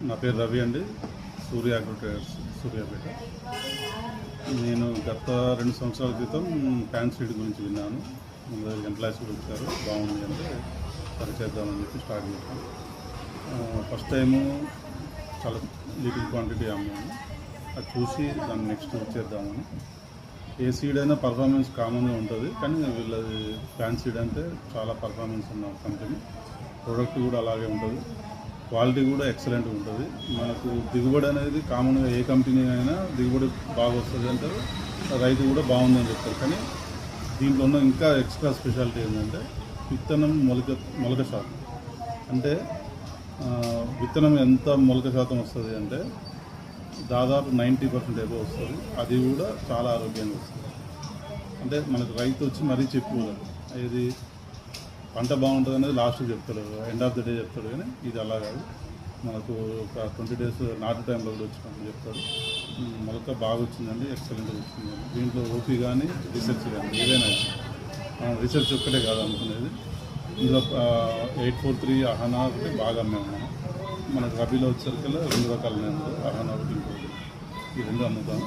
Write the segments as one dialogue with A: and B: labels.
A: నా పేరు రవి అండి. సూర్య అగ్రో ట్రేడర్స్ సూర్యాపేట. నేను గత 2 సంవత్సరాల క్రితం ప్యాన్ సీడ్ గురించి విన్నాను. ముందు ఎంప్లాయీస్ కూడా వచ్చారు, బాగుంది అంటే సరి చేద్దామని చెప్పి స్టార్ట్ చేశాను. ఫస్ట్ టైము చాలా లిటిల్ క్వాంటిటీ అమ్మాను. అది చూసి దాన్ని నెక్స్ట్ చేద్దామని. ఏ సీడ్ అయినా పర్ఫార్మెన్స్ కామన్గా ఉంటుంది, కానీ వీళ్ళది ప్యాన్ సీడ్ అంటే చాలా పర్ఫార్మెన్స్ ఉన్న కంపెనీ. ప్రోడక్ట్ కూడా అలాగే ఉంటుంది, క్వాలిటీ కూడా ఎక్సలెంట్గా ఉంటుంది. మనకు దిగుబడి అనేది కామన్గా ఏ కంపెనీ అయినా దిగుబడి బాగా వస్తుంది అంటారు, రైతు కూడా బాగుందని చెప్తారు. కానీ దీంట్లో ఉన్న ఇంకా ఎక్స్ట్రా స్పెషాలిటీ ఏంటంటే విత్తనం మొలక శాతం. అంటే విత్తనం ఎంత మొలక శాతం వస్తుంది అంటే దాదాపు 90% ఏదో వస్తుంది. అది కూడా చాలా ఆరోగ్యంగా వస్తుంది. అంటే మనకు రైతు వచ్చి మరీ చెప్పుకోలేదు, ఇది పంట బాగుంటుంది అనేది లాస్ట్కి చెప్తాడు, ఎండ్ ఆఫ్ ది డే చెప్తాడు. కానీ ఇది అలా కాదు, మనకు ఒక 20 days నాటు టైంలో కూడా వచ్చినప్పుడు చెప్తాడు. మొలక బాగా వచ్చిందండి, ఎక్సలెంట్గా వచ్చిందండి. దీంట్లో ఓపీ కానీ రీసెర్చ్ కానీ ఏదైనా రీసెర్చ్ ఒక్కటే కాదు అనుకునేది. ఇందులో 843 అహానా ఒకటి బాగా అమ్మాము మనం. మనకు రబీలో వచ్చేసరికల్లా 2 రకాలు ఉన్నాయి, అహానా ఒకటి ఇంకోటి, ఈ 2 అమ్ముతాము.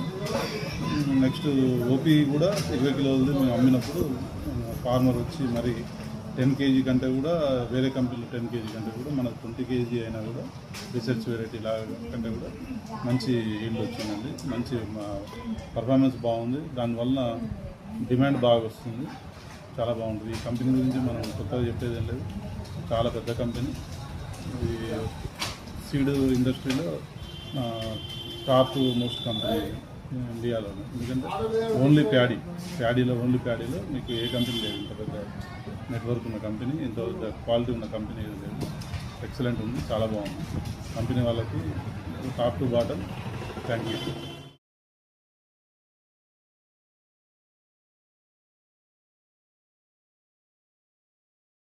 A: నెక్స్ట్ ఓపీ కూడా 20 కిలోలది మేము అమ్మినప్పుడు ఫార్మర్ వచ్చి మరి 10 kg కంటే కూడా వేరే కంపెనీలో 10 kg కంటే కూడా మనకు 20 kg అయినా కూడా రీసెర్చ్ వెరైటీ లాగా కంటే కూడా మంచి ఈల్డ్ వచ్చిందండి. మంచి పర్ఫార్మెన్స్ బాగుంది, దానివల్ల డిమాండ్ బాగా వస్తుంది, చాలా బాగుంటుంది. ఈ కంపెనీ గురించి మనం కొత్తగా చెప్పేది ఏం లేదు, చాలా పెద్ద కంపెనీ. ఈ సీడ్ ఇండస్ట్రీలో టాప్ మోస్ట్ కంపెనీ ఇండియాలో. ఎందుకంటే ఓన్లీ ప్యాడీలో మీకు ఏ కంపెనీ లేదు, ఇంత పెద్ద నెట్వర్క్ ఉన్న కంపెనీ, ఇంత క్వాలిటీ ఉన్న కంపెనీ ఏది లేదు. ఎక్సలెంట్ ఉంది, చాలా బాగుంది కంపెనీ. వాళ్ళకి top to bottom thank you.